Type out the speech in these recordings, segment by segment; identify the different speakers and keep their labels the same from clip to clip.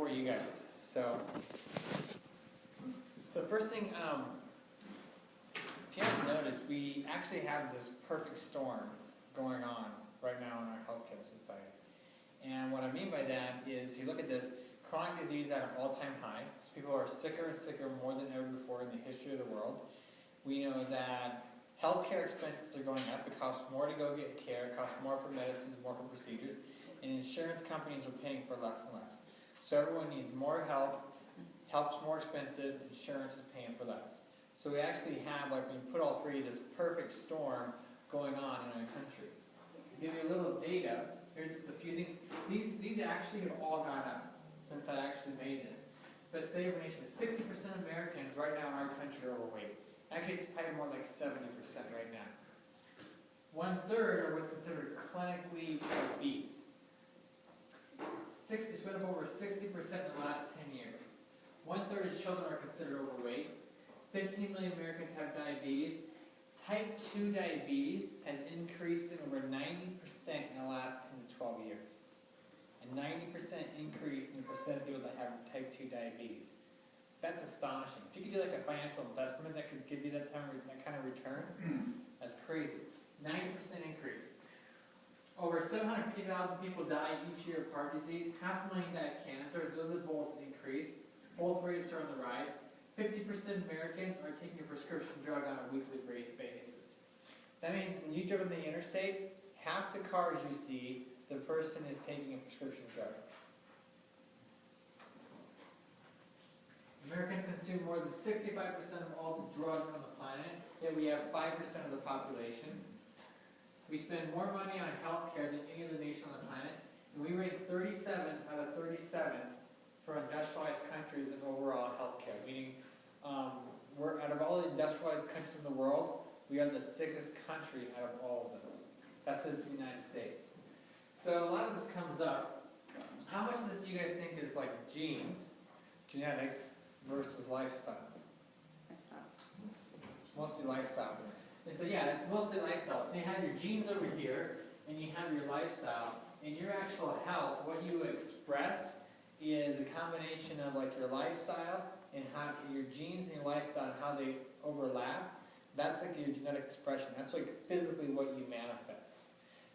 Speaker 1: for you guys. So first thing, if you haven't noticed, we actually have this perfect storm going on right now in our healthcare society. And what I mean by that is, if you look at this, chronic disease at an all-time high. So people are sicker and sicker more than ever before in the history of the world. We know that healthcare expenses are going up. It costs more to go get care. It costs more for medicines, more for procedures. And insurance companies are paying for less and less. So everyone needs more help. Help's more expensive. Insurance is paying for less. So we actually have, like, when you put all three, this perfect storm going on in our country. To give you a little data, here's just a few things. These actually have all gone up since I actually made this. But state of the nation, 60% of Americans right now in our country are overweight. Actually, it's probably more like 70% right now. 1/3 are what's considered clinically obese. It's went up over 60% in the last 10 years. 1/3 of children are considered overweight. 15 million Americans have diabetes. Type 2 diabetes has increased in over 90% in the last 10 to 12 years. A 90% increase in the percent of people that have type 2 diabetes. That's astonishing. If you could do like a financial investment that could give you that kind of return, that's crazy. 90% increase. Over 750,000 people die each year of heart disease. 500,000 die of cancer. Those are both increased. Both rates are on the rise. 50% of Americans are taking a prescription drug on a weekly basis. That means when you drive on the interstate, half the cars you see, the person is taking a prescription drug. Americans consume more than 65% of all the drugs on the planet, yet we have 5% of the population. We spend more money on healthcare than any other nation on the planet, and we rank 37 out of 37 for industrialized countries in overall healthcare, meaning we're out of all the industrialized countries in the world, we are the sickest country out of all of those. That says the United States. So a lot of this comes up. How much of this do you guys think is like genes, genetics, versus lifestyle?
Speaker 2: Lifestyle.
Speaker 1: It's mostly lifestyle. And so yeah, it's mostly lifestyle. So you have your genes over here, and you have your lifestyle. And your actual health, what you express, is a combination of like your lifestyle and how your genes and your lifestyle and how they overlap. That's like your genetic expression. That's like physically what you manifest.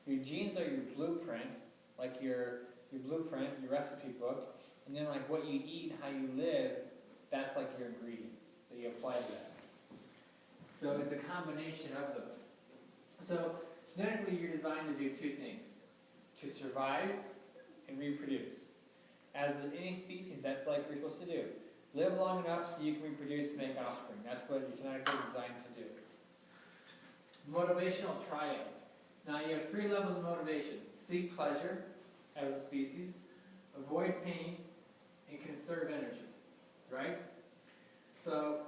Speaker 1: Your genes are your blueprint, like your blueprint, your recipe book, and then like what you eat and how you live, that's like your ingredients that you apply to that. So it's a combination of those. So genetically you're designed to do two things: to survive and reproduce. As in any species, that's like you're supposed to do. Live long enough so you can reproduce and make offspring. That's what you're genetically designed to do. Motivational triad. Now you have 3 levels of motivation. Seek pleasure as a species, avoid pain, and conserve energy. Right? So,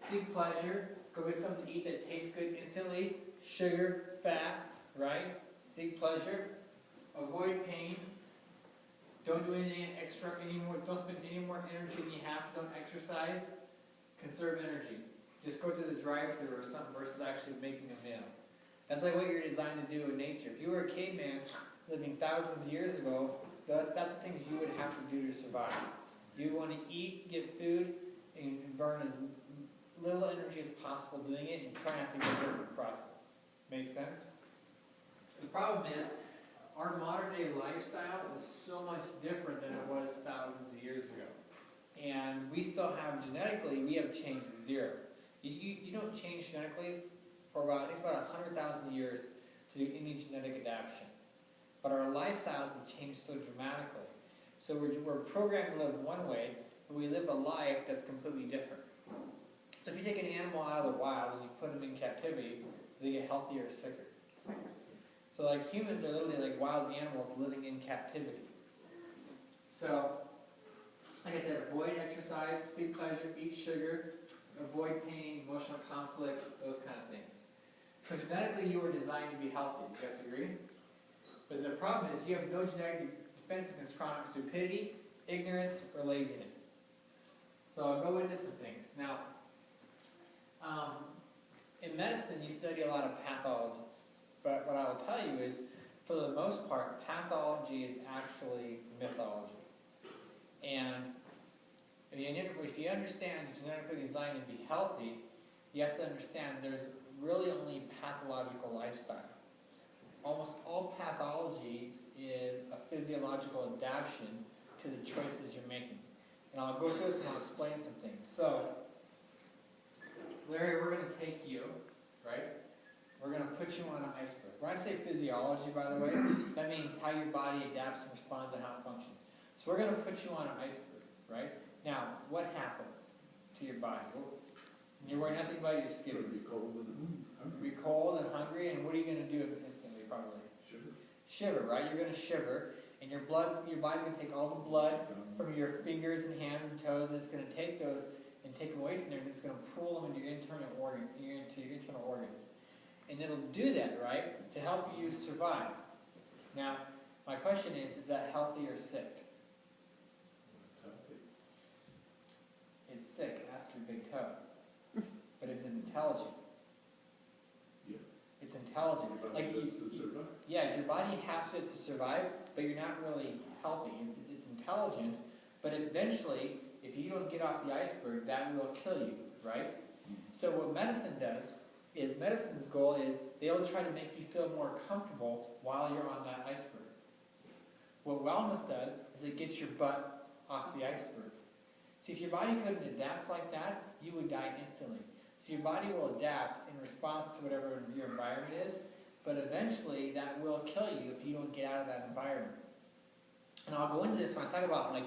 Speaker 1: seek pleasure, go get something to eat that tastes good instantly. Sugar, fat, right? Seek pleasure. Avoid pain. Don't do anything extra anymore. Don't spend any more energy than you have. Don't exercise. Conserve energy. Just go to the drive-thru or something versus actually making a meal. That's like what you're designed to do in nature. If you were a caveman living thousands of years ago, that's the things you would have to do to survive. You want to eat, get food, and burn as little energy as possible doing it, and try not to get hurt in the process. Make sense? The problem is, our modern day lifestyle is so much different than it was thousands of years ago. And we still have, genetically, we have changed zero. You don't change genetically for about, I think about 100,000 years to do any genetic adaptation. But our lifestyles have changed so dramatically. So we're programmed to live one way, but we live a life that's completely different. So if you take an animal out of the wild and you put them in captivity, they get healthier or sicker. So like humans are literally like wild animals living in captivity. So, like I said, avoid exercise, seek pleasure, eat sugar, avoid pain, emotional conflict, those kind of things. So genetically you were designed to be healthy, you guys agree? But the problem is you have no genetic defense against chronic stupidity, ignorance, or laziness. So I'll go into some things. Now, in medicine you study a lot of pathologies. But what I will tell you is, for the most part, pathology is actually mythology. And
Speaker 2: if you understand you're genetically designed to be healthy, you have to understand there's really only pathological lifestyle. Almost all pathologies is a physiological adaptation to the choices you're making. And I'll go through this and I'll explain some things. So, Larry, we're going to take you, right? We're going to put you on an iceberg. When I say physiology, by the way, that means how your body adapts and responds and how it functions. So we're going to put you on an iceberg, right? Now, what happens to your body? You're worrying nothing about your skittles. Be cold and hungry, and what are you going to do instantly, probably? Shiver, right? You're going to shiver, and your body's going to take all the blood from your fingers and hands and toes, and it's going to take those and take them away from there, and it's going to pool them into your internal organs. And it'll do that, right, to help you survive. Now, my question is that healthy or sick? It's sick. Ask your big toe. But it's intelligent.
Speaker 3: Yeah.
Speaker 2: It's intelligent.
Speaker 3: Like to survive.
Speaker 2: Yeah, your body has to survive, but you're not really healthy. It's intelligent, but eventually, if you don't get off the iceberg, that will kill you, right? So what medicine does is medicine's goal is they'll try to make you feel more comfortable while you're on that iceberg. What wellness does is it gets your butt off the iceberg. See, if your body couldn't adapt like that, you would die instantly. So your body will adapt in response to whatever your environment is, but eventually that will kill you if you don't get out of that environment. And I'll go into this when I talk about, like,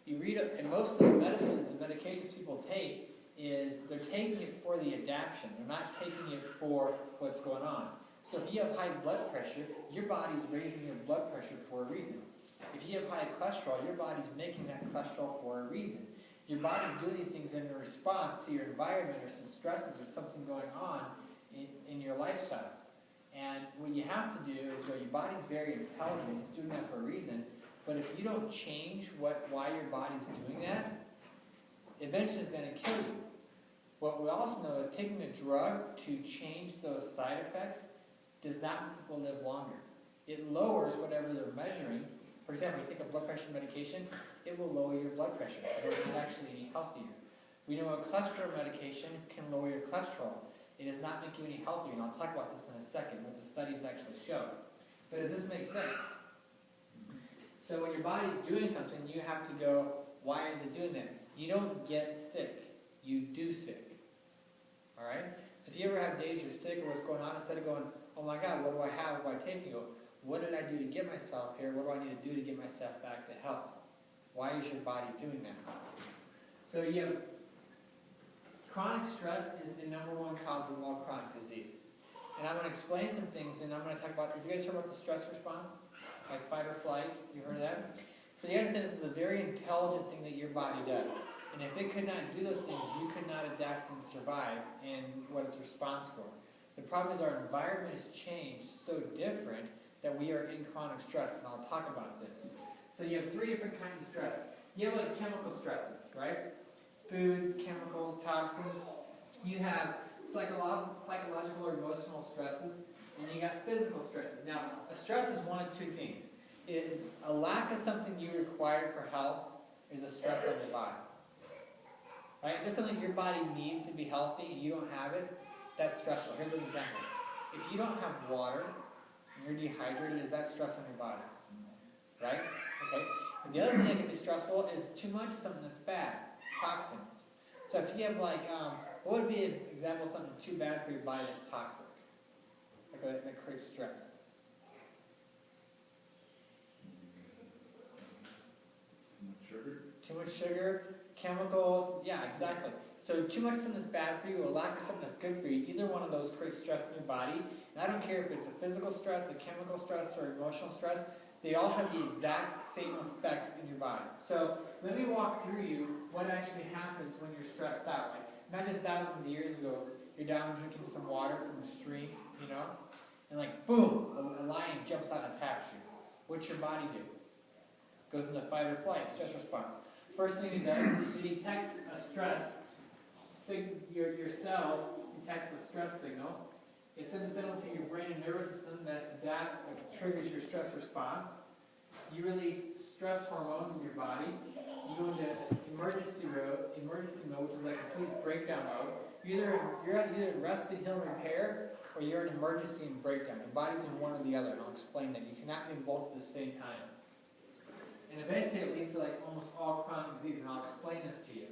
Speaker 2: you read it, and most of the medicines and medications people take is they're taking it for the adaptation. They're not taking it for what's going on. So if you have high blood pressure, your body's raising your blood pressure for a reason. If you have high cholesterol, your body's making that cholesterol for a reason. Your body's doing these things in response to your environment or some stresses or something going on in your lifestyle. And what you have to do is go, your body's very intelligent, it's doing that for a reason, but if you don't change why your body's doing that, eventually it's going to kill you. What we also know is taking a drug to change those side effects does not make people live longer. It lowers whatever they're measuring. For example, you take a blood pressure medication, it will lower your blood pressure. It is actually any healthier. We know a cholesterol medication can lower your cholesterol. It does not make you any healthier, and I'll talk about this in a second, what the studies actually show. But does this make sense? So when your body's doing something, you have to go, why is it doing that? You don't get sick, you do sick. Alright? So if you ever have days you're sick or what's going on, instead of going, oh my God, what do I have? What do I take? You go, what did I do to get myself here? What do I need to do to get myself back to health? Why is your body doing that? So you have chronic stress is the #1 cause of all chronic disease. And I'm going to explain some things, and I'm going to talk about, have you guys heard about the stress response? Like fight or flight, you heard of that? So you understand this is a very intelligent thing that your body does. And if it could not do those things, you could not adapt and survive in what it's responsible for. The problem is our environment has changed so different that we are in chronic stress, and I'll talk about this. So you have 3 different kinds of stress. You have like chemical stresses, right? Foods, chemicals, toxins. You have psychological or emotional stresses, and you got physical stresses. Now, a stress is one of 2 things. It is a lack of something you require for health is a stress on your body. Right? If there's something your body needs to be healthy and you don't have it, that's stressful. Here's an example. If you don't have water and you're dehydrated, is that stress on your body? Right? Okay. And the other thing that can be stressful is too much of something that's bad. Toxins. So if you have like, what would be an example of something too bad for your body that's toxic? Like that creates stress. Too much sugar, chemicals, yeah, exactly. So too much something that's bad for you, or lack of something that's good for you, either one of those creates stress in your body. And I don't care if it's a physical stress, a chemical stress, or emotional stress, they all have the exact same effects in your body. So let me walk through you what actually happens when you're stressed out. Like, imagine thousands of years ago, you're down drinking some water from a stream, you know, and like, boom, a lion jumps out and attacks you. What's your body do? Goes into fight or flight, stress response. First thing it does, it detects a stress. Your cells detect the stress signal. It sends a signal to your brain and nervous system that triggers your stress response. You release
Speaker 1: stress hormones in your body. You go into emergency mode, which is like complete breakdown mode. You're either in rested, heal, and repair, or you're in emergency and breakdown. Your body's in one or the other, and I'll explain that. You cannot be in both at the same time. And eventually it leads to like almost all chronic disease, and I'll explain this to you.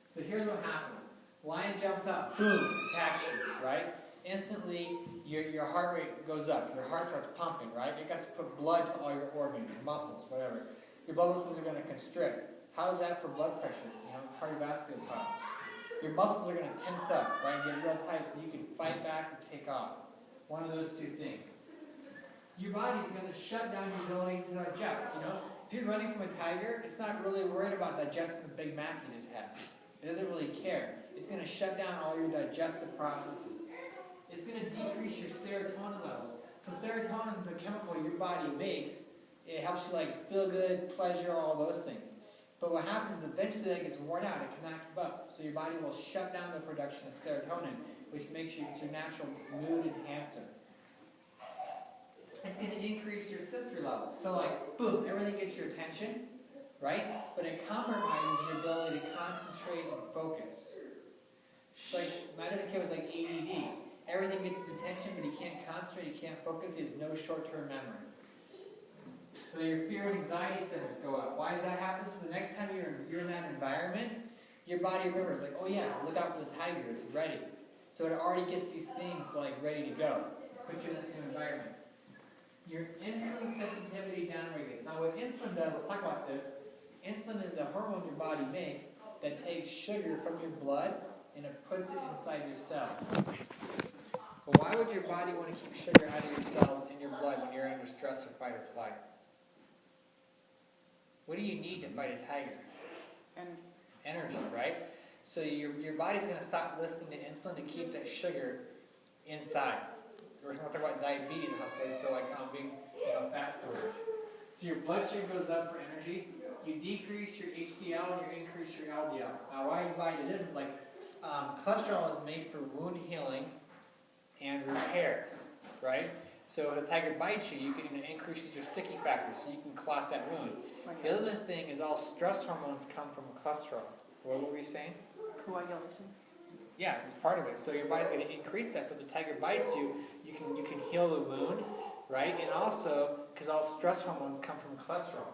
Speaker 1: So here's what happens. Lion jumps up, boom, attacks you, right? Instantly, your heart rate goes up. Your heart starts pumping, right? It gets to put blood to all your organs, your muscles, whatever. Your blood vessels are going to constrict. How is that for blood pressure? Cardiovascular problems. Your muscles are going to tense up, right? Get real tight so you can fight back or take off. One of those two things. Your body's going to shut down your ability to digest, If you're running from a tiger, it's not really worried about digesting the Big Mac you just had. It doesn't really care. It's going to shut down all your digestive processes. It's going to decrease your serotonin levels. So serotonin is a chemical your body makes. It helps you feel good, pleasure, all those things. But what happens is eventually that gets worn out. It cannot keep up. So your body will shut down the production of serotonin, which makes you your natural mood enhancer. It's going to increase your sensory levels. So boom, everything gets your attention, right? But it compromises your ability to concentrate and focus. Imagine a kid with ADD. Everything gets his attention, but he can't concentrate, he can't focus, he has no short-term memory. So your fear and anxiety centers go up. Why does that happen? So the next time you're in that environment, your body remembers, oh yeah, look out for the tiger, it's ready. So it already gets these things ready to go. Put you in the same environment. Your insulin sensitivity downregulates. Now what insulin does, I'll talk about this. Insulin is a hormone your body makes that takes sugar from your blood and it puts it inside your cells. But why would your body want to keep sugar out of your cells in your blood when you're under stress or fight or flight? What do you need to fight a tiger? Energy, right? So your body's going to stop listening to insulin to keep that sugar inside. We're going to talk about diabetes and how it's still being fat storage. So your blood sugar goes up for energy. You decrease your HDL and you increase your LDL. Now why your body does this is cholesterol is made for wound healing and repairs, right? So when a tiger bites you, you can increase your sticky factor so you can clot that wound. The other thing is all stress hormones come from cholesterol. What were we saying?
Speaker 4: Coagulation.
Speaker 2: Yeah, it's part of it. So your body's going to increase that. So if the tiger bites you, you can heal the wound, right? And also, because all stress hormones come from cholesterol.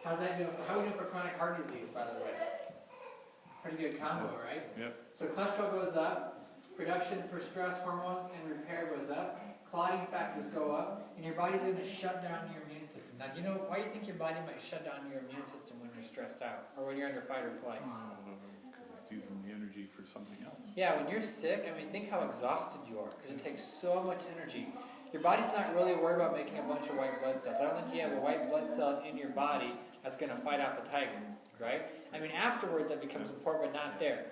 Speaker 2: How's that doing? How are we doing for chronic heart disease, by the way? Pretty good combo, right?
Speaker 3: Yep.
Speaker 2: So cholesterol goes up, production for stress hormones and repair goes up, clotting factors go up, and your body's going to shut down your immune system. Now, why do you think your body might shut down your immune system when you're stressed out or when you're under fight or flight?
Speaker 3: Because it's using the energy for something else.
Speaker 2: Yeah, when you're sick, think how exhausted you are because it takes so much energy. Your body's not really worried about making a bunch of white blood cells. I don't think you have a white blood cell in your body that's going to fight off the tiger, right? Afterwards that becomes important, but not there.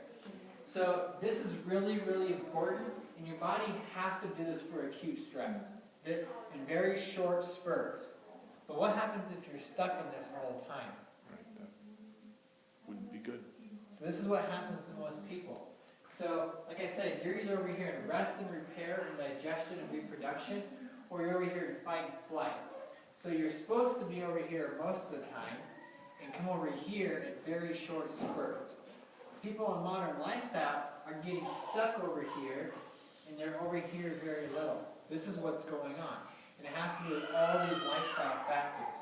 Speaker 2: So this is really, really important, and your body has to do this for acute stress in very short spurts. But what happens if you're stuck in this all the time?
Speaker 3: Right, that wouldn't be good.
Speaker 2: So this is what happens to most people. So, like I said, you're either over here in rest and repair and digestion and reproduction, or you're over here in fight and flight. So you're supposed to be over here most of the time, and come over here in very short spurts. People in modern lifestyle are getting stuck over here, and they're over here very little. This is what's going on. And it has to do with all these lifestyle factors.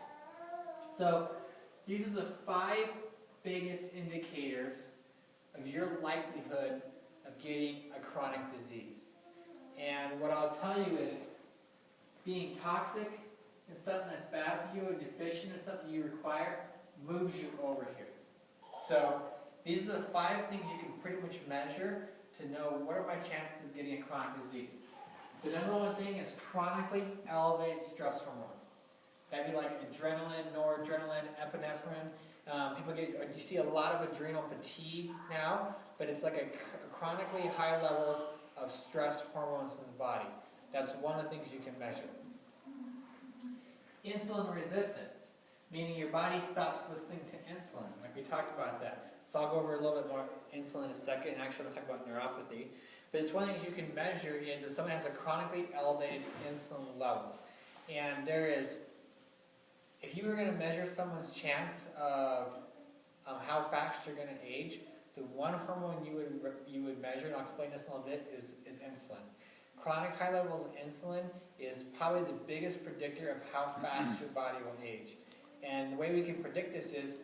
Speaker 2: So, these are the 5 biggest indicators of your likelihood of getting a chronic disease. And what I'll tell you is, being toxic and something that's bad for you or deficient in something you require moves you over here. So, these are the 5 things you can pretty much measure to know what are my chances of getting a chronic disease. The number one thing is chronically elevated stress hormones. That'd be like adrenaline, noradrenaline, epinephrine. You see a lot of adrenal fatigue now, but it's like a chronically high levels of stress hormones in the body. That's one of the things you can measure. Insulin resistance, meaning your body stops listening to insulin. Like we talked about that. So I'll go over a little bit more insulin in a second. Actually, I'll talk about neuropathy. But it's one of the things you can measure is if someone has a chronically elevated insulin levels. And there is if you were going to measure someone's chance of how fast you're going to age, the one hormone you would measure, and I'll explain this in a little bit, is insulin. Chronic high levels of insulin is probably the biggest predictor of how fast your body will age. And the way we can predict this is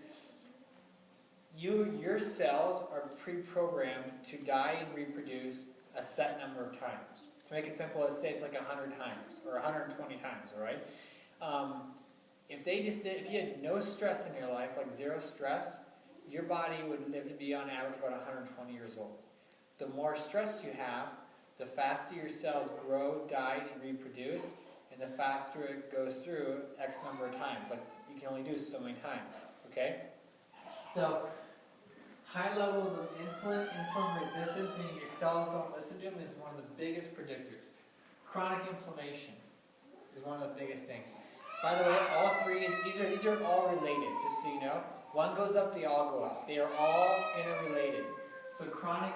Speaker 2: your cells are pre-programmed to die and reproduce a set number of times. To make it simple, let's say it's like 100 times or 120 times, all right? If you had no stress in your life, like zero stress, your body would live to be on average about 120 years old. The more stress you have, the faster your cells grow, die, and reproduce, and the faster it goes through X number of times. Like, you can only do so many times, okay? So, high levels of insulin resistance, meaning your cells don't listen to them, is one of the biggest predictors. Chronic inflammation is one of the biggest things. By the way, all three, these are all related, just so you know. One goes up, they all go up. They are all interrelated. So chronic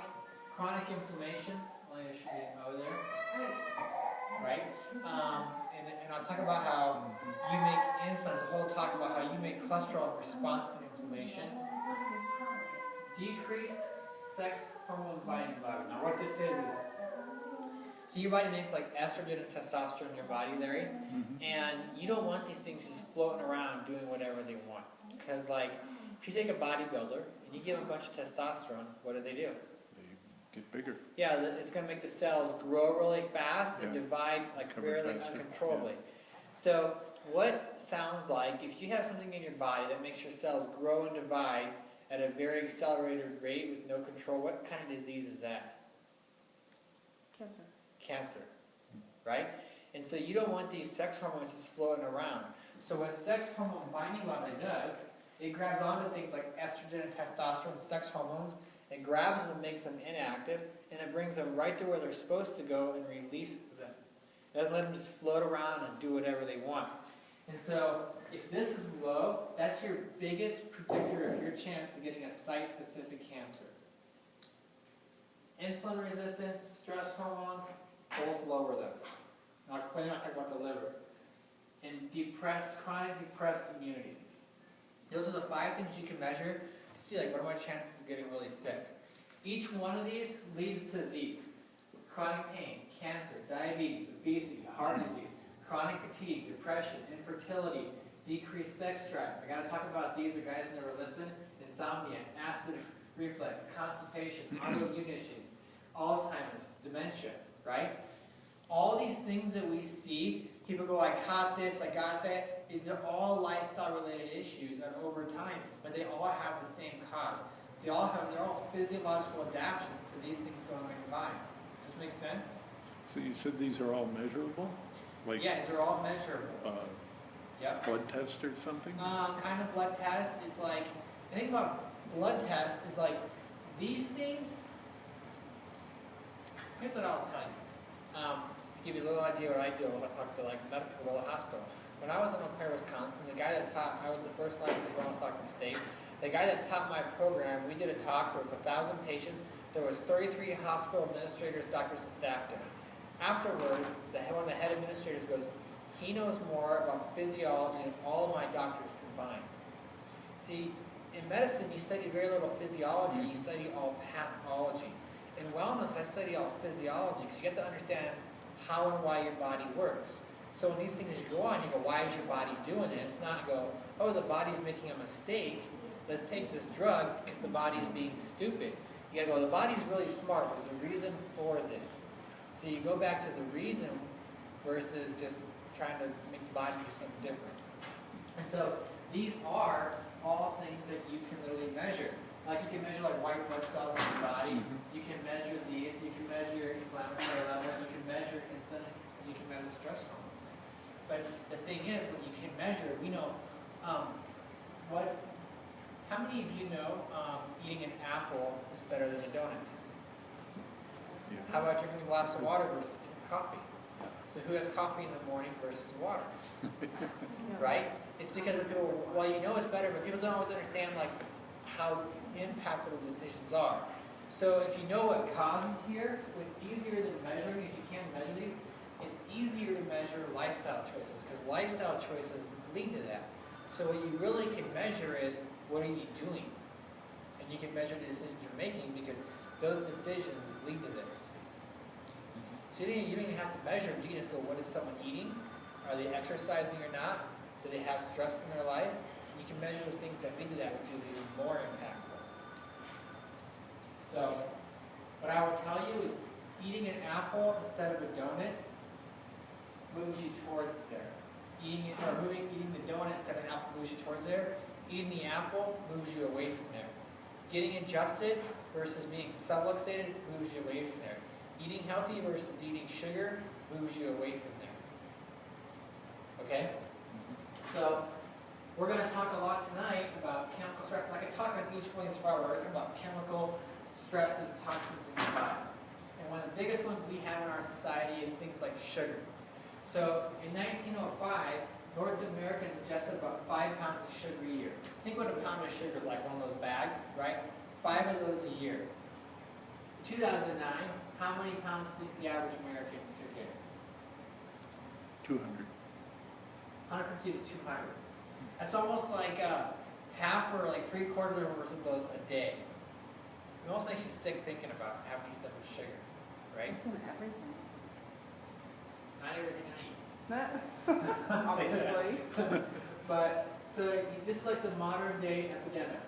Speaker 2: inflammation, only there should be an O there, right? And I'll talk about how you make insulin, there's a whole talk about how you make cholesterol in response to inflammation. Decreased sex hormone binding level. Now what this is so your body makes like estrogen and testosterone in your body, Larry, and you don't want these things just floating around doing whatever they want. Because like, if you take a bodybuilder and you give them a bunch of testosterone, what do?
Speaker 3: They get bigger.
Speaker 2: Yeah, it's going to make the cells grow really fast and divide like really
Speaker 3: faster.
Speaker 2: uncontrollably. So what sounds like, if you have something in your body that makes your cells grow and divide at a very accelerated rate with no control, what kind of disease is that? Cancer, right? And so you don't want these sex hormones just floating around. So what sex hormone binding level does, it grabs onto things like estrogen and testosterone, sex hormones, it grabs them and makes them inactive, and it brings them right to where they're supposed to go and releases them. It doesn't let them just float around and do whatever they want. And so if this is low, that's your biggest predictor of your chance of getting a site-specific cancer. Insulin resistance, stress hormones, both lower those. I'll explain when I talk about the liver. And chronic depressed immunity. Those are the 5 things you can measure to see like what are my chances of getting really sick. Each one of these leads to these. Chronic pain, cancer, diabetes, obesity, heart disease, chronic fatigue, depression, infertility, decreased sex drive. I gotta talk about these, the guys never listen. Insomnia, acid reflux, constipation, autoimmune issues, Alzheimer's, dementia, right? All these things that we see, people go, I caught this, I got that. These are all lifestyle-related issues that over time, but they all have the same cause. They're all physiological adaptations to these things going on in your body. Does this make sense?
Speaker 3: So you said these are all measurable? Like,
Speaker 2: yeah, these are all measurable. Yep.
Speaker 3: Blood test or something?
Speaker 2: Kind of blood test. It's like, the thing about blood tests is like, these things, here's what I'll tell you. To give you a little idea what I do when I talk to like medical people at the hospital. When I was in Eau Claire, Wisconsin, the guy that taught, I was the first licensed wellness doctor in the state. The guy that taught my program, we did a talk, there was 1,000 patients, there was 33 hospital administrators, doctors, and staff there. Afterwards, one of the head administrators goes, he knows more about physiology than all of my doctors combined. See, in medicine, you study very little physiology, you study all pathology. In wellness, I study all physiology because you get to understand how and why your body works. So when these things go on, you go, why is your body doing this? Not go, oh, the body's making a mistake. Let's take this drug because the body's being stupid. You gotta go, the body's really smart. There's a reason for this. So you go back to the reason versus just trying to make the body do something different. And so these are all things that you can literally measure. Like you can measure like white blood cells in your body. You can measure these. You can measure your inflammatory levels. You can measure insulin. And you can measure stress hormones. But the thing is, what you can measure, we know how many of you know eating an apple is better than a donut?
Speaker 3: Yeah.
Speaker 2: How about drinking a glass of water versus drinking coffee? So who has coffee in the morning versus water? Right? It's because of people, well, you know it's better, but people don't always understand like how impactful those decisions are. So if you know what causes here, what's easier than measuring is you can measure these. It's easier to measure lifestyle choices because lifestyle choices lead to that. So what you really can measure is, what are you doing? And you can measure the decisions you're making, because those decisions lead to this. So you don't even have to measure, you can just go, what is someone eating? Are they exercising or not? Do they have stress in their life? You can measure the things that lead to that, which is even more impactful. So, what I will tell you is, eating an apple instead of a donut moves you towards there. Eating the donut instead of an apple moves you towards there. Eating the apple moves you away from there. Getting adjusted versus being subluxated moves you away from there. Eating healthy versus eating sugar moves you away from there. Okay? So, we're going to talk a lot tonight about chemical stress. And I can talk on each one of these far. We're talking about chemical stresses, toxins in your body. And one of the biggest ones we have in our society is things like sugar. So, in 1905, North Americans ingested about 5 pounds of sugar a year. Think what a pound of sugar is like, one of those bags, right? 5 of those a year. In 2009, how many pounds do you think the average American took in?
Speaker 3: 200.
Speaker 2: 150 to 200. That's almost like half or like 3/4 of those a day. It almost makes you sick thinking about having to eat that much sugar, right?
Speaker 4: It's in everything.
Speaker 2: Not everything I eat.
Speaker 4: That,
Speaker 2: Say that.
Speaker 4: obviously.
Speaker 2: But, so this is like the modern day epidemic.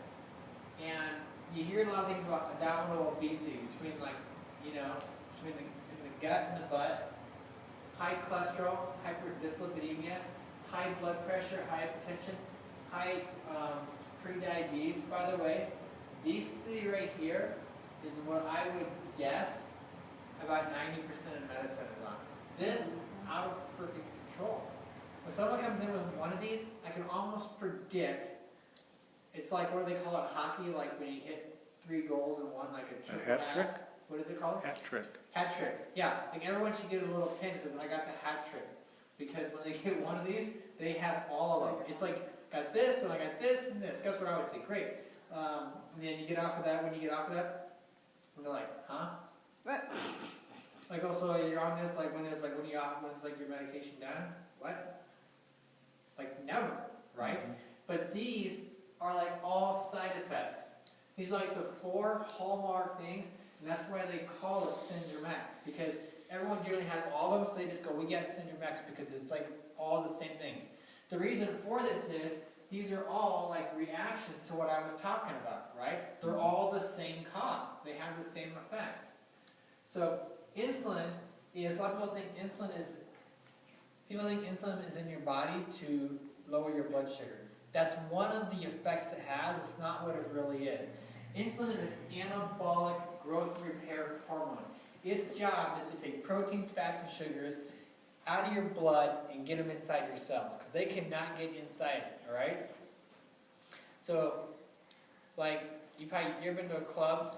Speaker 2: And you hear a lot of things about abdominal obesity between between the gut and the butt, high cholesterol, hyperdyslipidemia, high blood pressure, high hypertension, high pre-diabetes. By the way, these three right here is what I would guess about 90% of medicine is on. This is out of freaking control. When someone comes in with one of these, I can almost predict. It's like, what do they call it, hockey? Like when you hit 3 goals in one, like a triple
Speaker 3: hat trick?
Speaker 2: What is it called?
Speaker 3: Hat trick.
Speaker 2: Hat trick. Yeah, like everyone should get a little pin that says, I got the hat trick. Because when they get one of these, they have all of them. It's like, got this, and I got this, and this. That's what I always say. Great. And then you get off of that, when you get off of that, and they're like, huh?
Speaker 4: But
Speaker 2: Like, also, you're on this, like, when it's like your medication done? What? Like, never, right? But these are like all side effects. These are like the 4 hallmark things, and that's why they call it Syndrome X, because everyone generally has all of them, so they just go, we got Syndrome X, because it's like all the same things. The reason for this is, these are all like reactions to what I was talking about, right? They're all the same cause. They have the same effects. So, insulin is, a lot of people think insulin is in your body to lower your blood sugar. That's one of the effects it has. It's not what it really is. Insulin is an anabolic growth repair hormone. Its job is to take proteins, fats, and sugars out of your blood and get them inside your cells, because they cannot get inside, all right? So, like, you ever been to a club,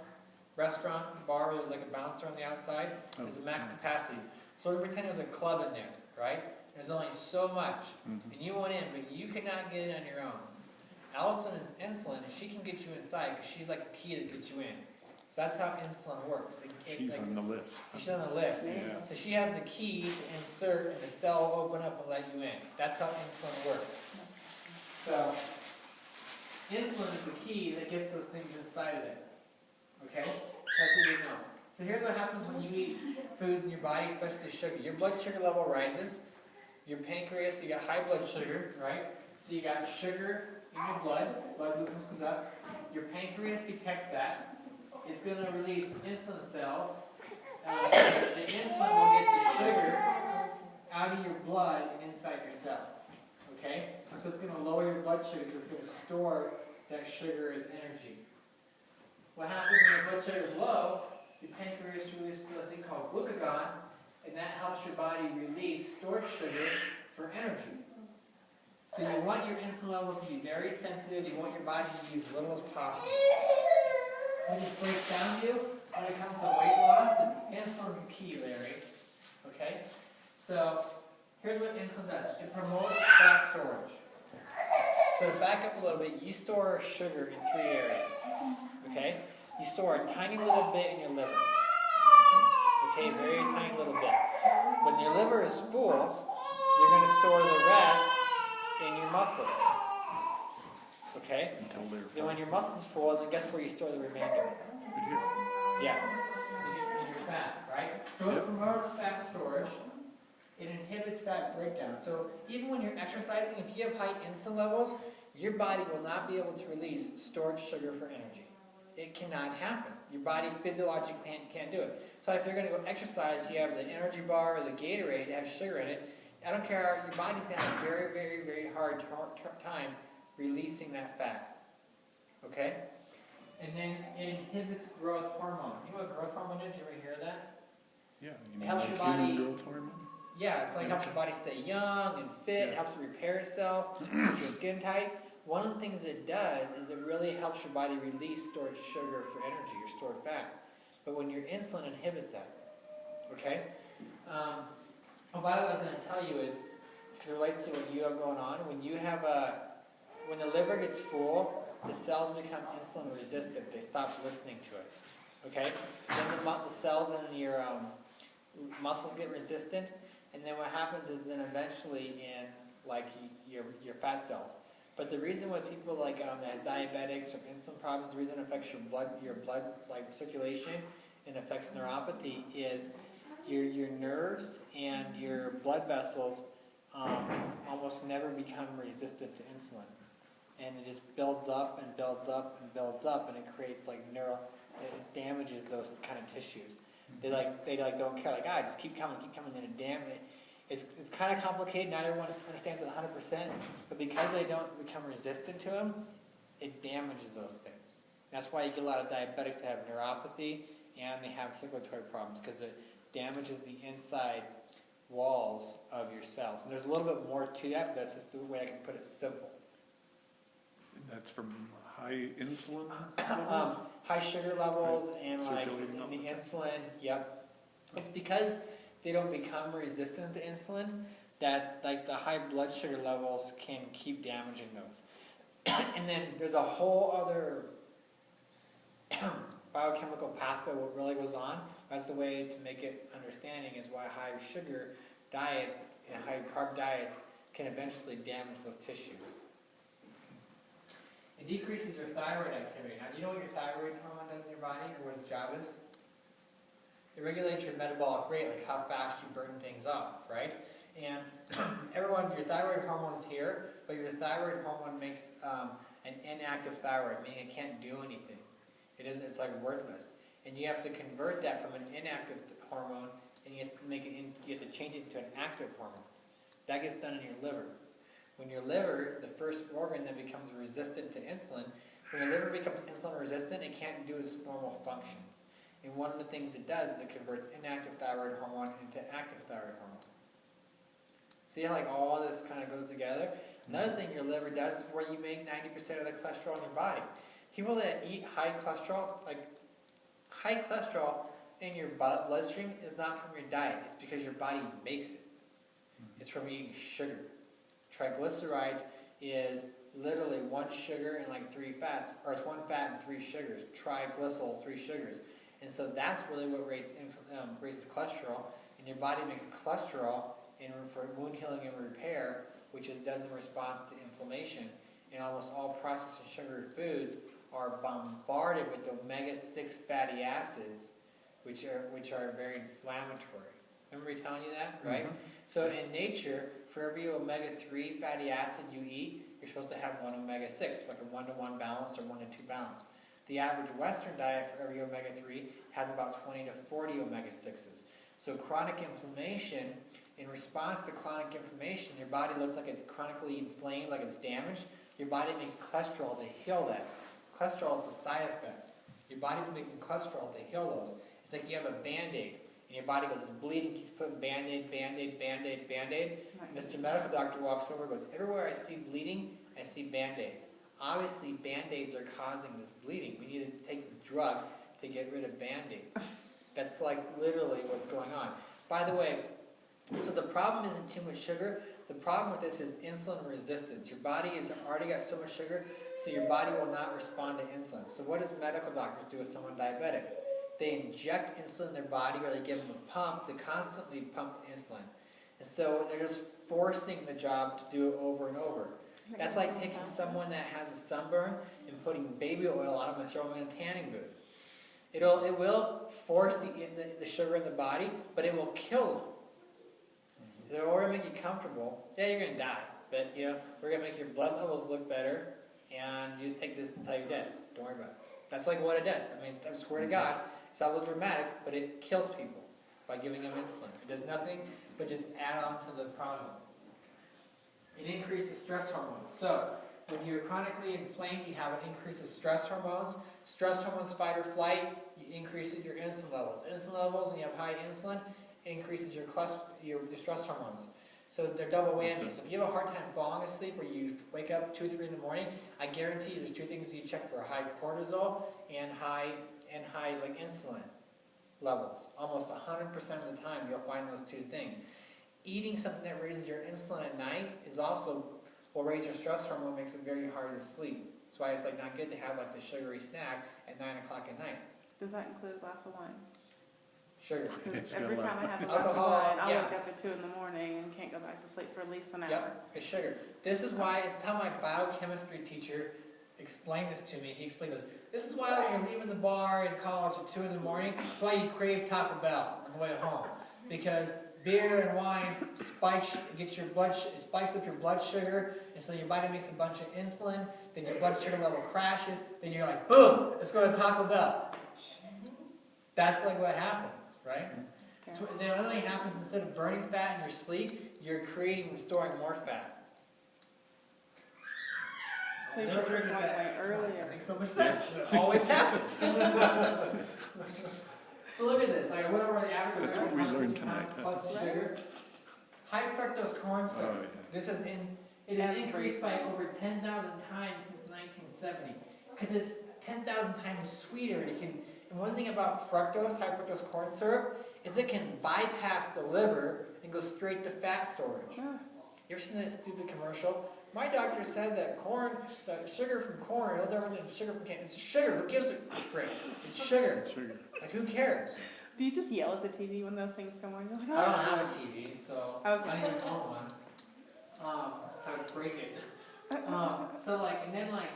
Speaker 2: restaurant, bar where there's like a bouncer on the outside? There's a max capacity. So we pretend there's a club in there, right? There's only so much, and you want in, but you cannot get in on your own. Allison is insulin, and she can get you inside, because she's like the key that gets you in. So that's how insulin works.
Speaker 3: She's on the list.
Speaker 2: She's on the list.
Speaker 3: Yeah.
Speaker 2: So she has the key to insert, and the cell will open up and let you in. That's how insulin works. So, insulin is the key that gets those things inside of it. Okay? That's what you know. So here's what happens when you eat foods in your body, especially sugar. Your blood sugar level rises. Your pancreas, you got high blood sugar, right? So you got sugar in your blood glucose goes up. Your pancreas detects that. It's going to release insulin cells. The insulin will get the sugar out of your blood and inside your cell. Okay? So it's going to lower your blood sugar because it's going to store that sugar as energy. What happens when your blood sugar is low, your pancreas releases a thing called glucagon, and that helps your body release stored sugar for energy. So you want your insulin levels to be very sensitive. You want your body to use as little as possible. What this breaks down to when it comes to weight loss is insulin is the key, Larry. Okay? So here's what insulin does. It promotes fat storage. So to back up a little bit, you store sugar in 3 areas. Okay? You store a tiny little bit in your liver. Okay, very tiny little bit. When your liver is full, you're going to store the rest in your muscles. okay?
Speaker 3: Until they're
Speaker 2: Then when
Speaker 3: full.
Speaker 2: your muscle's full, then guess where you store the remainder?
Speaker 3: Right here.
Speaker 2: Yes, in your fat, right? So it
Speaker 3: Yep.
Speaker 2: promotes fat storage. It inhibits fat breakdown. So even when you're exercising, if you have high insulin levels, your body will not be able to release stored sugar for energy. It cannot happen. Your body physiologically can't do it. So if you're going to go exercise, you have the energy bar or the Gatorade that has sugar in it. I don't care, your body's going to have a very, very, very hard time releasing that fat. Okay? And then it inhibits growth hormone. You know what growth hormone is? You ever hear that?
Speaker 3: Yeah. You
Speaker 2: It
Speaker 3: mean
Speaker 2: helps
Speaker 3: like
Speaker 2: your body-
Speaker 3: human growth hormone?
Speaker 2: Yeah, it's like helps your body stay young and fit. It
Speaker 3: Yeah.
Speaker 2: helps it repair itself, keeps your skin tight. One of the things it does is it really helps your body release stored sugar for energy, your stored fat. But when your insulin inhibits that, okay? Oh, by the way, what I was going to tell you is, because it relates to what you have going on, when you have when the liver gets full, the cells become insulin resistant. They stop listening to it, okay? Then the cells in your muscles get resistant, and then what happens is then eventually in like your fat cells. But the reason with people like that have diabetics or insulin problems, the reason it affects your blood like circulation and affects neuropathy is your nerves and your blood vessels almost never become resistant to insulin, and it just builds up and builds up and builds up, and it creates like it damages those kind of tissues. They don't care, like just keep coming, and it damage. It's kind of complicated. Not everyone understands it 100%, but because they don't become resistant to them, it damages those things. That's why you get a lot of diabetics that have neuropathy and they have circulatory problems, because it damages the inside walls of your cells. And there's a little bit more to that, but that's just the way I can put it simple.
Speaker 3: That's from high insulin levels?
Speaker 2: High sugar levels and
Speaker 3: Circulating
Speaker 2: in the
Speaker 3: up.
Speaker 2: insulin, yep. It's because they don't become resistant to insulin that like the high blood sugar levels can keep damaging those. And then there's a whole other biochemical pathway what really goes on. That's the way to make it understanding is why high sugar diets and high carb diets can eventually damage those tissues. It decreases your thyroid activity. Now, do you know what your thyroid hormone does in your body or what its job is? It regulates your metabolic rate, like how fast you burn things up, right? And everyone, your thyroid hormone is here, but your thyroid hormone makes an inactive thyroid, meaning it can't do anything. It's like worthless. And you have to convert that from an inactive hormone, and you have to change it to an active hormone. That gets done in your liver. When your liver, the first organ that becomes resistant to insulin, when your liver becomes insulin resistant, it can't do its normal functions. And one of the things it does is it converts inactive thyroid hormone into active thyroid hormone. See how like all this kind of goes together? Another thing your liver does is where you make 90% of the cholesterol in your body. People that eat high cholesterol, like high cholesterol in your bloodstream is not from your diet. It's because your body makes it. It's from eating sugar. Triglycerides is literally one sugar and like three fats, or it's one fat and three sugars. Triglycerol, three sugars. And so that's really what raises cholesterol. And your body makes cholesterol for wound healing and repair, which does in response to inflammation. And almost all processed and sugary foods are bombarded with omega-6 fatty acids, which are very inflammatory. Remember me telling you that, right?
Speaker 3: Mm-hmm.
Speaker 2: So in nature, for every omega-3 fatty acid you eat, you're supposed to have one omega-6, like a 1-to-1 balance or 1-to-2 balance. The average Western diet for every omega-3 has about 20 to 40 omega-6s. So chronic inflammation, in response to chronic inflammation, your body looks like it's chronically inflamed, like it's damaged. Your body makes cholesterol to heal that. Cholesterol is the side effect. Your body's making cholesterol to heal those. It's like you have a Band-Aid, and your body goes, it's bleeding, keeps putting Band-Aid, Band-Aid, Band-Aid, Band-Aid. Mr. Medical Doctor walks over and goes, everywhere I see bleeding, I see Band-Aids. Obviously, Band-Aids are causing this bleeding. We need to take this drug to get rid of Band-Aids. That's like literally what's going on. By the way, so the problem isn't too much sugar. The problem with this is insulin resistance. Your body has already got so much sugar, so your body will not respond to insulin. So what does medical doctors do with someone diabetic? They inject insulin in their body, or they give them a pump to constantly pump insulin. And so they're just forcing the job to do it over and over. That's like taking someone that has a sunburn and putting baby oil on them and throwing them in a tanning booth. It will force the sugar in the body, but it will kill them. It'll already make you comfortable. Yeah, you're gonna die, but we're gonna make your blood levels look better, and you just take this until you're dead. Don't worry about it. That's like what it does. I mean, I swear to God, it sounds a little dramatic, but it kills people by giving them insulin. It does nothing but just add on to the problem. It increases stress hormones. So, when you're chronically inflamed, you have an increase of stress hormones. Stress hormones, fight or flight, increases your insulin levels. Insulin levels, when you have high insulin, increases your stress hormones. So they're double whammy. So if you have a hard time falling asleep, or you wake up 2 or 3 in the morning, I guarantee you there's 2 things you check for: high cortisol and high like insulin levels. Almost 100% of the time, you'll find those 2 things. Eating something that raises your insulin at night is also will raise your stress hormone, makes it very hard to sleep. That's why it's like not good to have like the sugary snack at 9 o'clock at night.
Speaker 4: Does that include a glass of wine?
Speaker 2: Sugar.
Speaker 4: Because every time I have a glass of
Speaker 2: Alcohol,
Speaker 4: wine, I'll
Speaker 2: yeah.
Speaker 4: wake up at 2 in the morning and can't go back to sleep for at least an hour.
Speaker 2: Yep, it's sugar. This is why, it's how my biochemistry teacher explained this to me. He explained this is why when you're leaving the bar in college at 2 in the morning, that's why you crave Taco Bell on the way home. Because beer and wine spikes up your blood sugar, and so your body makes a bunch of insulin, then your blood sugar level crashes, then you're like, boom, let's go to Taco Bell. That's like what happens, right? So then the other thing happens, instead of burning fat in your sleep, you're storing more fat.
Speaker 4: So you
Speaker 2: Never
Speaker 4: should drink
Speaker 2: forget
Speaker 4: wine
Speaker 2: that.
Speaker 4: way earlier.
Speaker 2: That makes so much sense. It always happens. So look at this. I went over the average.
Speaker 3: That's what we learned tonight,
Speaker 2: Plus sugar. High fructose corn syrup.
Speaker 3: Oh, yeah.
Speaker 2: This has it has increased by over 10,000 times since 1970, because it's 10,000 times sweeter, and one thing about fructose, high fructose corn syrup, is it can bypass the liver and go straight to fat storage.
Speaker 4: Ah,
Speaker 2: You ever seen that stupid commercial? My doctor said that sugar from corn, no different than sugar from cane. It's sugar. Who gives a frick? It's sugar.
Speaker 3: Sugar.
Speaker 2: Like, who cares?
Speaker 4: Do you just yell at the TV when those things come on? You're like,
Speaker 2: I don't have a TV, so
Speaker 4: Okay.
Speaker 2: I didn't even own one. I would break it.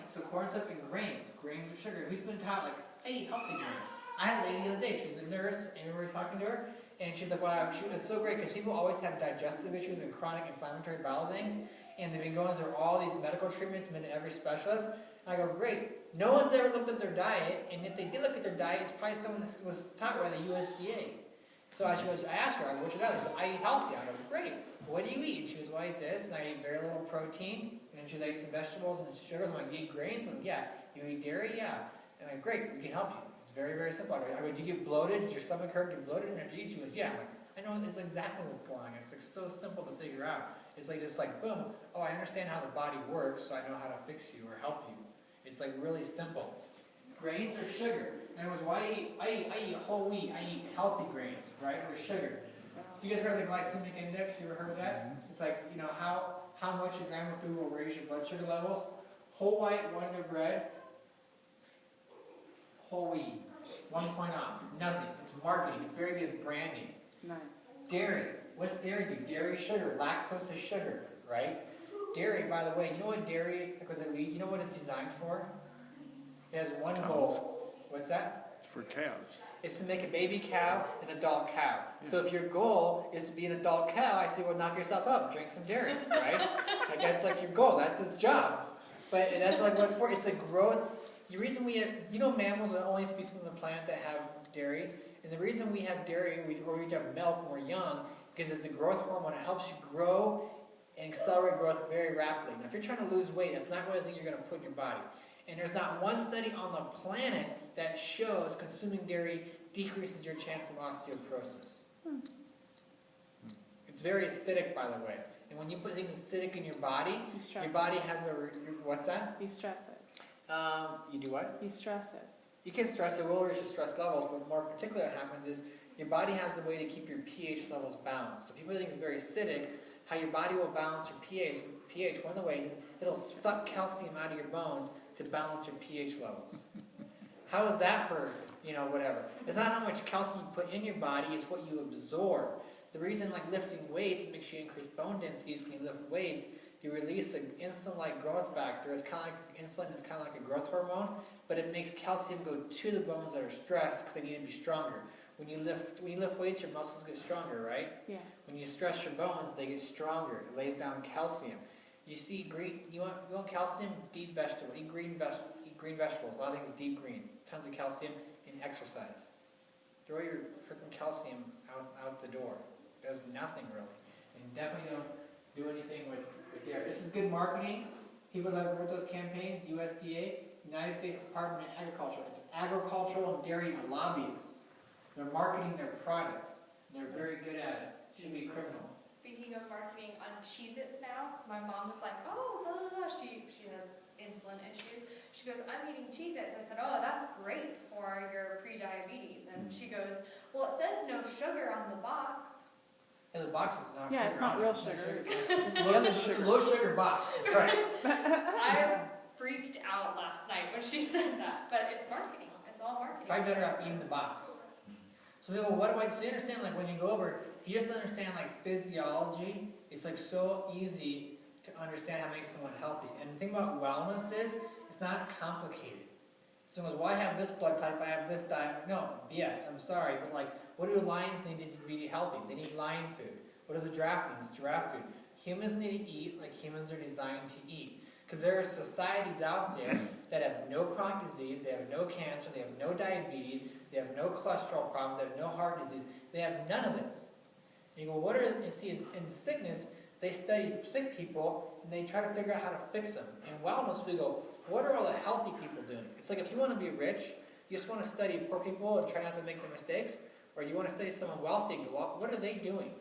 Speaker 2: So corn syrup and grains. Grains are sugar. Who's been taught, like, hey, healthy grains? I had a lady the other day. She's a nurse, and we were talking to her, and she's like, wow, she was so great, because people always have digestive issues and chronic inflammatory bowel things, and they've been going through all these medical treatments, been to every specialist. And I go, great. No one's ever looked at their diet, and if they did look at their diet, it's probably someone that was taught by the USDA. So I asked her, what's your diet? She said, I eat healthy. I go, great. What do you eat? She goes, well, I eat this, and I eat very little protein, and she goes, I eat some vegetables and sugars. I'm like, you eat grains? I'm like, yeah. You eat dairy? Yeah. And I'm like, great, we can help you. It's very, very simple. I go, do you get bloated? Does your stomach hurt? Do you bloated? And after you eat, she goes, yeah. I'm like, I know it's exactly what's going on. It's like so simple to figure out. It's like just like, boom, oh, I understand how the body works, so I know how to fix you or help you. It's like really simple. Grains are sugar. In other words, I eat whole wheat. I eat healthy grains, right? Or sugar. So you guys heard of the glycemic index? You ever heard of that? It's like, how much a gram of food will raise your blood sugar levels. Whole white Wonder Bread, whole wheat, 1 point off. Nothing. It's marketing. It's very good branding.
Speaker 4: nice.
Speaker 2: Dairy. What's dairy do? Dairy is sugar. Lactose is sugar, right? Dairy, by the way, you know what dairy, like with the wheat, you know what it's designed for? It has one goal. What's that?
Speaker 3: It's for calves.
Speaker 2: It's to make a baby cow an adult cow. So if your goal is to be an adult cow, I say, well, knock yourself up, drink some dairy, right? Like that's like your goal. That's his job. But that's like what it's for. It's a growth. The reason mammals are the only species on the planet that have dairy. And the reason we have dairy or we have milk when we're young, because it's the growth hormone. It helps you grow and accelerate growth very rapidly. Now, if you're trying to lose weight, that's not really the thing you're going to put in your body. And there's not one study on the planet that shows consuming dairy decreases your chance of osteoporosis. It's very acidic, by the way. And when you put things acidic in your body has what's that?
Speaker 4: You stress it.
Speaker 2: You do what?
Speaker 4: You stress it.
Speaker 2: You can stress it, will raise your stress levels, but more particularly what happens is your body has a way to keep your pH levels balanced. So people think it's very acidic, how your body will balance your pH, one of the ways is it'll suck calcium out of your bones to balance your pH levels. How is that for, whatever? It's not how much calcium you put in your body, it's what you absorb. The reason like lifting weights makes you increase bone densities when you lift weights you release an insulin-like growth factor. It's kind of like insulin is kind of like a growth hormone, but it makes calcium go to the bones that are stressed because they need to be stronger. When you lift weights, your muscles get stronger, right?
Speaker 4: Yeah.
Speaker 2: When you stress your bones, they get stronger. It lays down calcium. You see green. You want calcium? Deep vegetable. Eat green vegetables. A lot of things deep greens. Tons of calcium and exercise. Throw your freaking calcium out the door. It does nothing really. And definitely don't do anything with dairy. This is good marketing. People that wrote those campaigns, USDA, United States Department of Agriculture. It's agricultural and dairy lobbyists. They're marketing their product. They're very good at it. Should be criminal.
Speaker 5: Speaking of marketing on Cheez-Its now, my mom was like, oh, blah, blah, blah. She has insulin issues. She goes, I'm eating Cheez-Its. I said, oh, that's great for your pre-diabetes. And she goes, well, it says no sugar on the box.
Speaker 2: And the box is not
Speaker 4: Yeah,
Speaker 2: sugar.
Speaker 4: it's not
Speaker 2: on it.
Speaker 4: real
Speaker 2: It's not
Speaker 4: sugar.
Speaker 2: It's
Speaker 4: It's
Speaker 2: low,
Speaker 4: the other
Speaker 2: it's a
Speaker 4: sugar.
Speaker 2: low sugar box. That's right.
Speaker 5: I freaked out last night when she said that. But it's marketing. It's all marketing.
Speaker 2: Probably better off eating the box. So people, what do I so you understand? Like when you go over, if you just understand like physiology, it's like so easy to understand how to make someone healthy. And the thing about wellness is, it's not complicated. Someone goes, well, I have this blood type, I have this diet. No, BS, I'm sorry, but like, what do lions need to be healthy? They need lion food. What does a giraffe need? It's giraffe food. Humans need to eat like humans are designed to eat. Because there are societies out there that have no chronic disease, they have no cancer, they have no diabetes, they have no cholesterol problems, they have no heart disease, they have none of this. And you go, what are, and see, in sickness, they study sick people, and they try to figure out how to fix them. In wellness, we go, what are all the healthy people doing? It's like if you want to be rich, you just want to study poor people and try not to make their mistakes, or you want to study someone wealthy and go, well, what are they doing?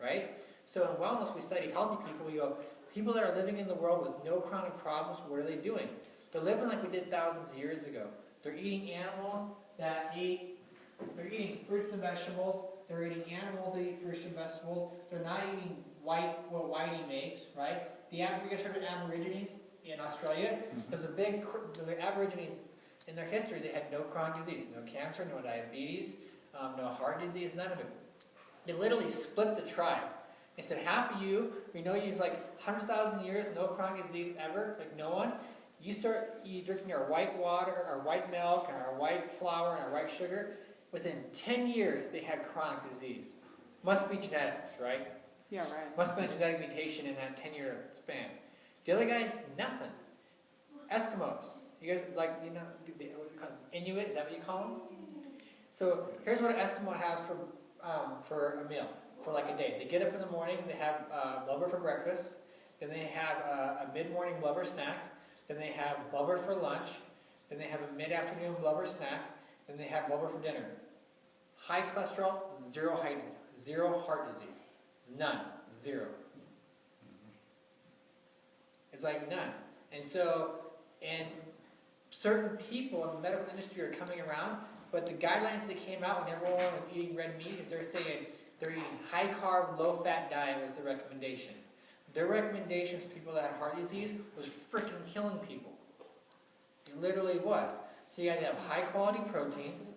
Speaker 2: Right? So in wellness, we study healthy people, we go, people that are living in the world with no chronic problems, what are they doing? They're living like we did thousands of years ago. They're eating animals that they're eating fruits and vegetables. They're eating animals that eat fruits and vegetables. They're not eating what whitey makes, right? You guys heard of Aborigines in Australia? The Aborigines, in their history, they had no chronic disease, no cancer, no diabetes, no heart disease, none of it. They literally split the tribe. They said, half of you, we know you've like 100,000 years, no chronic disease ever, like no one. You start drinking our white water, our white milk, and our white flour, and our white sugar. Within 10 years, they had chronic disease. Must be genetics, right?
Speaker 4: Yeah, right.
Speaker 2: Must be a genetic mutation in that 10-year span. The other guys, nothing. Eskimos. You guys, like, what do you call them? Inuit, is that what you call them? So here's what an Eskimo has for a meal, for like a day. They get up in the morning, they have blubber for breakfast, then they have a mid-morning blubber snack, then they have blubber for lunch, then they have a mid-afternoon blubber snack, then they have blubber for dinner. High cholesterol, zero heart disease. None. Zero. It's like none. And so, and certain people in the medical industry are coming around, but the guidelines that came out when everyone was eating red meat is they're saying they're eating high-carb, low-fat diet was the recommendation. Their recommendations for people that had heart disease was freaking killing people. It literally was. So you got to have high-quality proteins,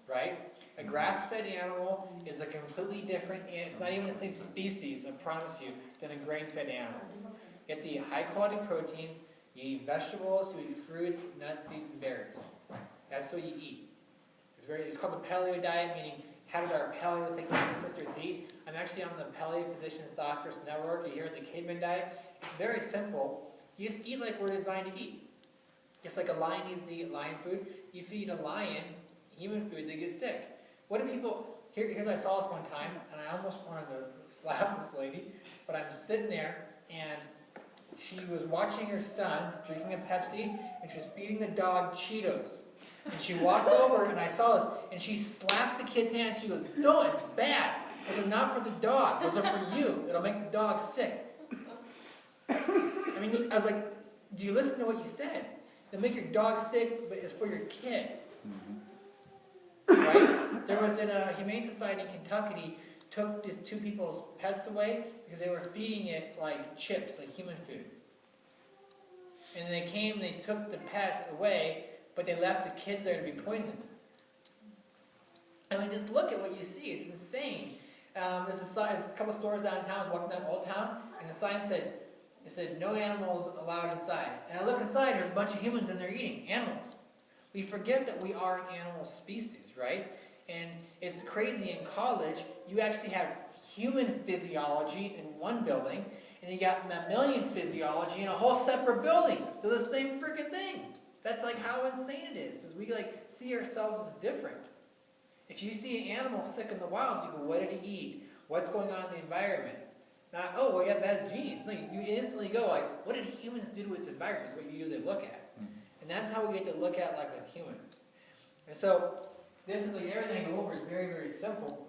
Speaker 2: right? A grass-fed animal is a completely different, and it's not even the same species, I promise you, than a grain-fed animal. You have to eat high-quality proteins, you eat vegetables, you eat fruits, nuts, seeds, and berries. That's what you eat. It's called the paleo diet, meaning how did our Paleolithic ancestors eat? I'm actually on the Paleo Physicians Doctors Network. You hear the caveman diet. It's very simple. You just eat like we're designed to eat. Just like a lion needs to eat lion food. You feed a lion human food, they get sick. What do people... Here's I saw this one time, and I almost wanted to slap this lady, but I'm sitting there, and she was watching her son drinking a Pepsi, and she was feeding the dog Cheetos. And she walked over, and I saw this, and she slapped the kid's hand. She goes, no, it's bad. Those are not for the dog. Those are for you. It'll make the dog sick. I mean, I was like, do you listen to what you said? They'll make your dog sick, but it's for your kid. Right? There was in a Humane Society in Kentucky, took these two people's pets away because they were feeding it like chips, like human food. And they came, they took the pets away, but they left the kids there to be poisoned. I mean, just look at what you see. It's insane. There's a couple stores downtown. I was walking down Old Town, and the sign said, It said, no animals allowed inside. And I look inside, there's a bunch of humans and they're eating animals. We forget that we are an animal species, right? And it's crazy, in college, you actually have human physiology in one building, and you got mammalian physiology in a whole separate building. They're the same freaking thing. That's like how insane it is we like see ourselves as different. If you see an animal sick in the wild, you go, what did he eat? What's going on in the environment? Not, oh, well, yeah, that's genes. No, you instantly go like, what did humans do to its environment is what you usually look at. And that's how we get to look at like a human. And so this is like everything I go over is very, very simple.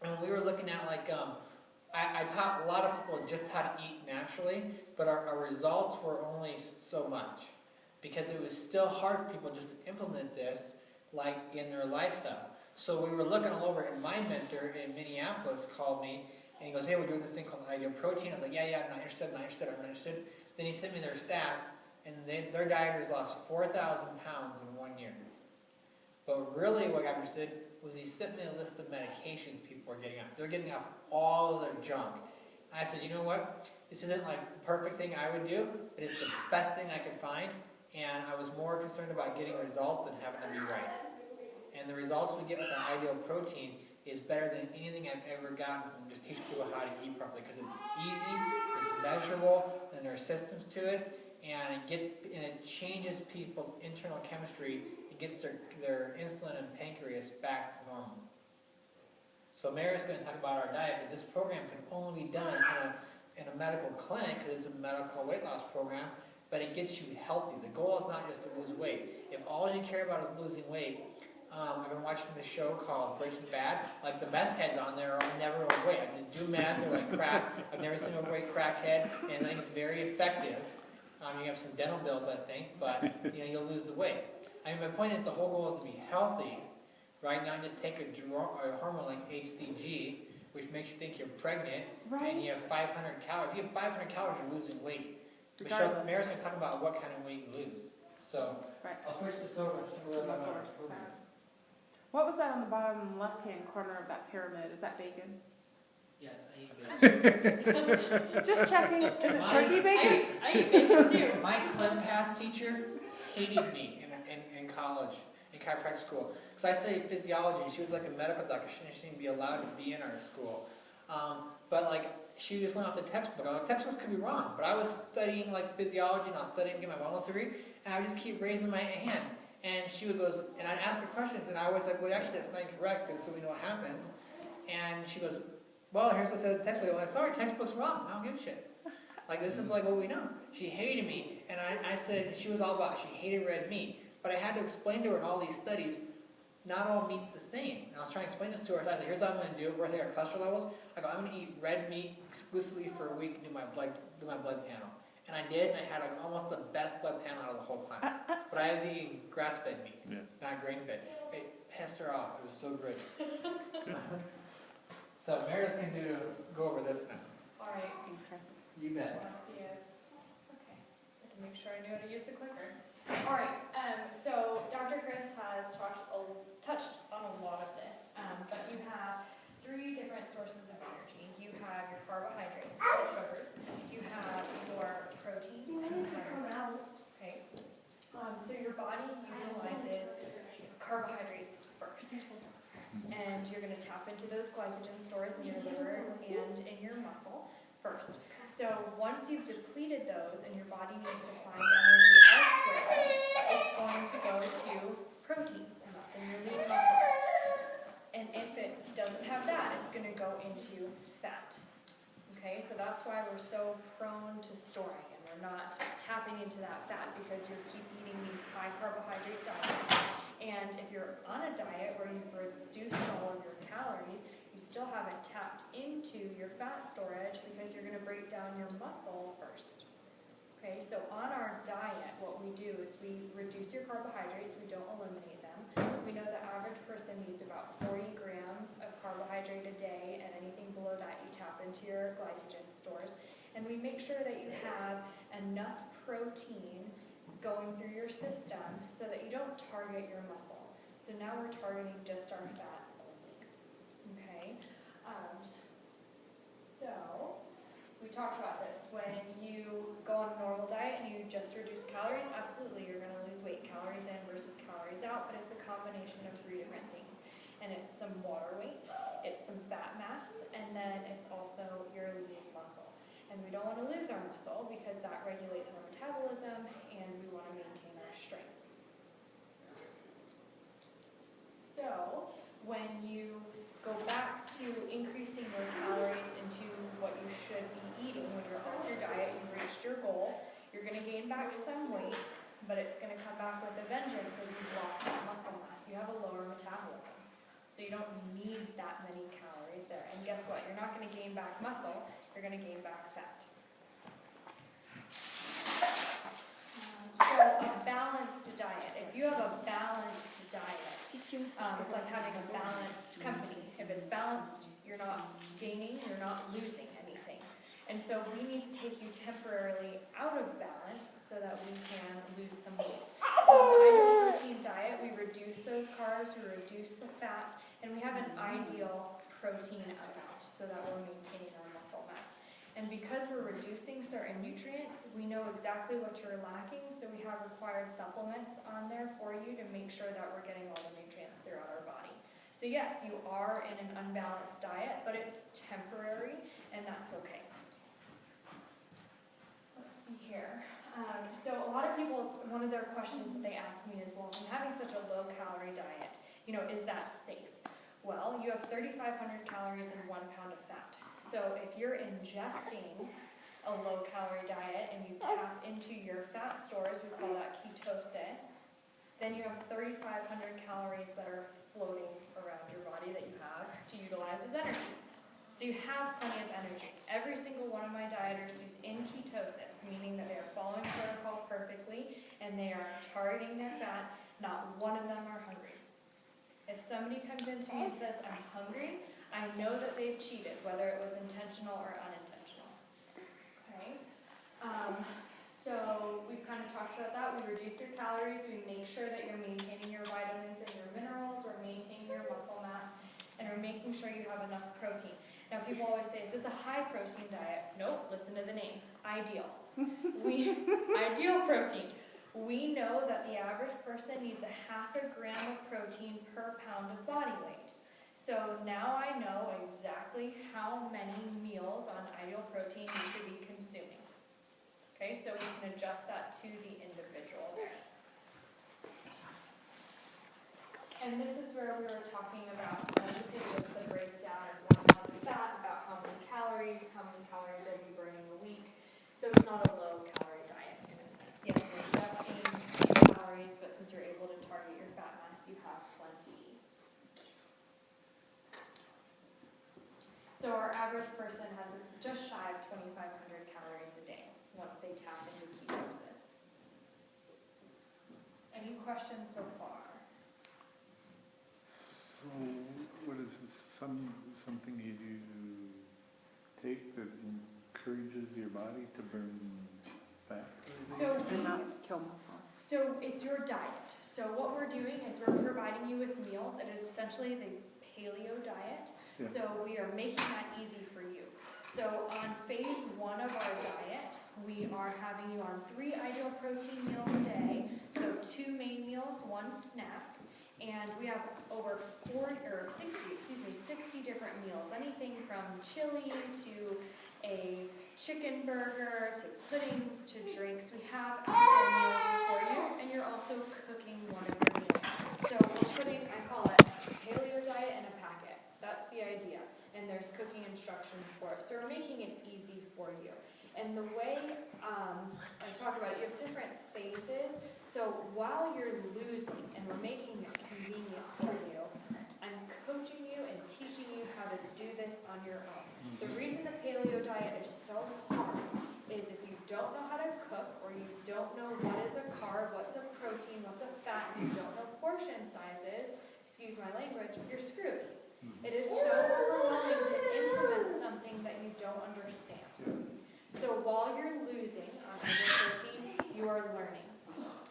Speaker 2: And we were looking at like, I taught a lot of people just how to eat naturally, but our results were only so much. Because it was still hard for people just to implement this like in their lifestyle. So we were looking all over, and my mentor in Minneapolis called me, and he goes, hey, we're doing this thing called Ideal Protein. I was like, yeah, I'm not interested. Then he sent me their stats, and their dieters lost 4,000 pounds in 1 year. But really what I understood was he sent me a list of medications people were getting off. They're getting off all of their junk. And I said, you know what? This isn't like the perfect thing I would do, but it's the best thing I could find. And I was more concerned about getting results than having them be right. And the results we get with an Ideal Protein is better than anything I've ever gotten from just teaching people how to eat properly, because it's easy, it's measurable, and there are systems to it, and it changes people's internal chemistry. It gets their insulin and pancreas back to normal. So Mary's going to talk about our diet, but this program can only be done in a medical clinic, because it's a medical weight loss program, but it gets you healthy. The goal is not just to lose weight. If all you care about is losing weight, I've been watching this show called Breaking Bad. Like the meth heads on there are never overweight. I just do meth or like crack. I've never seen an overweight crackhead, and I think it's very effective. You have some dental bills, I think, but you'll lose the weight. I mean, my point is the whole goal is to be healthy, right? Not just take a hormone like HCG, which makes you think you're pregnant, and you have 500 calories. If you have 500 calories, you're losing weight. Michelle, Mary's going to talk about what kind of weight you lose. So, I'll switch this over and talk a little bit about our program.
Speaker 4: What was that on the bottom left-hand corner of that pyramid? Is that bacon?
Speaker 2: Yes, I eat bacon.
Speaker 4: Just checking. Is it turkey bacon?
Speaker 5: I eat bacon too.
Speaker 2: My ClinPath teacher hated me in college, in chiropractic school, because I studied physiology, and she was like a medical doctor. She shouldn't be allowed to be in our school. But like, she just went off the textbook. The textbook could be wrong, but I was studying like physiology, and I was studying to get my wellness degree, and I would just keep raising my hand. And she would goes, and I'd ask her questions, and I was like, well, actually, that's not incorrect, because so we know what happens. And she goes, well, here's what it says in the textbook. I'm like, sorry, textbook's wrong. I don't give a shit. Like, this is like what we know. She hated me, and I said, she was all about, she hated red meat. But I had to explain to her in all these studies, not all meat's the same. And I was trying to explain this to her. So I said, here's what I'm going to do. We're going to take our cholesterol levels. I go, I'm going to eat red meat exclusively for a week and do my blood panel. And I did, and I had like almost the best blood panel out of the whole class. But I was eating grass-fed meat, not grain-fed. It pissed her off. It was so good. So Meredith can go over this now.
Speaker 5: All right.
Speaker 4: Thanks, Chris.
Speaker 2: You bet.
Speaker 5: Let's see it. Okay. I can make sure I know how to use the clicker. All right. So Dr. Chris has touched on a lot of this, but you have 3 different sources of energy. You have your carbohydrates, or sugars. You have your proteins and your fats. Okay. So your body utilizes carbohydrates first. And you're going to tap into those glycogen stores in your liver and in your muscle first. So once you've depleted those and your body needs to find energy elsewhere, it's going to go to proteins, and that's in your lean muscles. And if it doesn't have that, it's going to go into fat. Okay, so that's why we're so prone to storing, and we're not tapping into that fat, because you keep eating these high carbohydrate diets. And if you're on a diet where you've reduced all of your calories, you still haven't tapped into your fat storage, because you're going to break down your muscle first. Okay, so on our diet, what we do is we reduce your carbohydrates, we don't eliminate them. We know the average person needs about 40 grams of carbohydrate a day, and anything below that you tap into your glycogen stores. And we make sure that you have enough protein going through your system so that you don't target your muscle. So now we're targeting just our fat only. Okay? So we talked about this. When you go on a normal diet and you just reduce calories, absolutely you're going to lose weight, calories in versus calories out, but it's a combination of 3 different things. And it's some water weight, it's some fat mass, and then it's also your lean muscle. And we don't want to lose our muscle because that regulates our metabolism and we want to maintain our strength. So when you go back to increasing your calories into what you should be eating when you're off your diet, you've reached your goal, you're going to gain back some weight, but it's going to come back with a vengeance if you've lost that muscle mass. You have a lower metabolism. So you don't need that many calories there. And guess what? You're not going to gain back muscle, you're going to gain back fat. So a balanced diet. If you have a balanced diet, it's like having a balanced company. If it's balanced, you're not gaining, you're not losing anything. And so we need to take you temporarily out of balance so that we can lose some weight. So in the ideal protein diet, we reduce those carbs, we reduce the fat, and we have an ideal protein amount so that we're maintaining our muscle mass. And because we're reducing certain nutrients, we know exactly what you're lacking, so we have required supplements on there for you to make sure that we're getting all the nutrients throughout our body. So yes, you are in an unbalanced diet, but it's temporary, and that's okay. Let's see here. So a lot of people, one of their questions that they ask me is, well, I'm having such a low-calorie diet, is that safe? Well, you have 3,500 calories and 1 pound of fat. So if you're ingesting a low-calorie diet and you tap into your fat stores, we call that ketosis, then you have 3,500 calories that are floating around your body that you have to utilize as energy. So you have plenty of energy. Every single one of my dieters who's in ketosis, meaning that they are following protocol perfectly and they are targeting their fat, not one of them are hungry. If somebody comes into me and says, I'm hungry, I know that they've cheated, whether it was intentional or unintentional. Okay? So we've kind of talked about that. We reduce your calories, we make sure that you're maintaining your vitamins and your minerals, we're maintaining your muscle mass, and we're making sure you have enough protein. Now people always say, is this a high protein diet? Nope, listen to the name, ideal. Ideal protein. We know that the average person needs 0.5 gram of protein per pound of body weight. So now I know exactly how many meals on ideal protein you should be consuming. Okay, so we can adjust that to the individual. And this is where we were talking about, so this is just the breakdown of 1 pound of fat, about how many calories are you burning a week. So it's not a low-calorie diet in a sense. Yes, you're ingesting calories, but since you're able to target your fat mass, you have plenty. So our average person has just shy of 2,500 calories a day once they tap into ketosis. Any questions so far?
Speaker 3: So, what is this, something you take that encourages your body to burn fat?
Speaker 5: So
Speaker 4: And not kill muscle.
Speaker 5: So it's your diet. So what we're doing is we're providing you with meals. It is essentially the paleo diet.
Speaker 3: Yeah.
Speaker 5: So we are making that easy for you. So on phase 1 of our diet, we are having you on 3 ideal protein meals a day. So 2 main meals, 1 snack. And we have over 60 different meals. Anything from chili to a chicken burger to puddings to drinks. We have actual meals for you, and you're also cooking one of your meals. So we're putting, I call it paleo diet in a packet. That's the idea. And there's cooking instructions for it. So we're making it easy for you. And the way I talk about it, you have different phases. So while you're losing and we're making it convenient for you, I'm coaching you and teaching you how to do this on your own. The reason the paleo diet is so hard is if you don't know how to cook or you don't know what is a carb, what's a protein, what's a fat, and you don't know portion sizes, excuse my language, you're screwed. It is so overwhelming to implement something that you don't understand. So while you're losing on ideal protein, you are learning.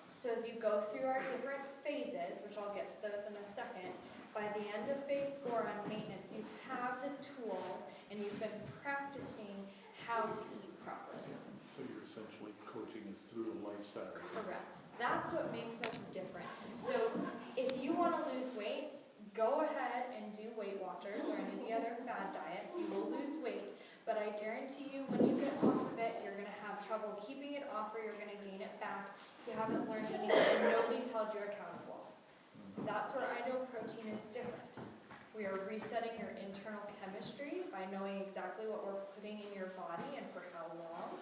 Speaker 5: So as you go through our different phases, which I'll get to those in a second, by the end of phase 4 on maintenance, you have the tools and you've been practicing how to eat properly.
Speaker 3: So you're essentially coaching us through a lifestyle.
Speaker 5: Correct. That's what makes us different. So if you want to lose weight, go ahead and do Weight Watchers or any of the other fad diets. You will lose weight, but I guarantee you when you get off of it, you're going to have trouble keeping it off or you're going to gain it back. You haven't learned anything and nobody's held you accountable. That's where I know protein is different. We are resetting your internal chemistry by knowing exactly what we're putting in your body and for how long.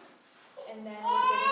Speaker 5: And then we're giving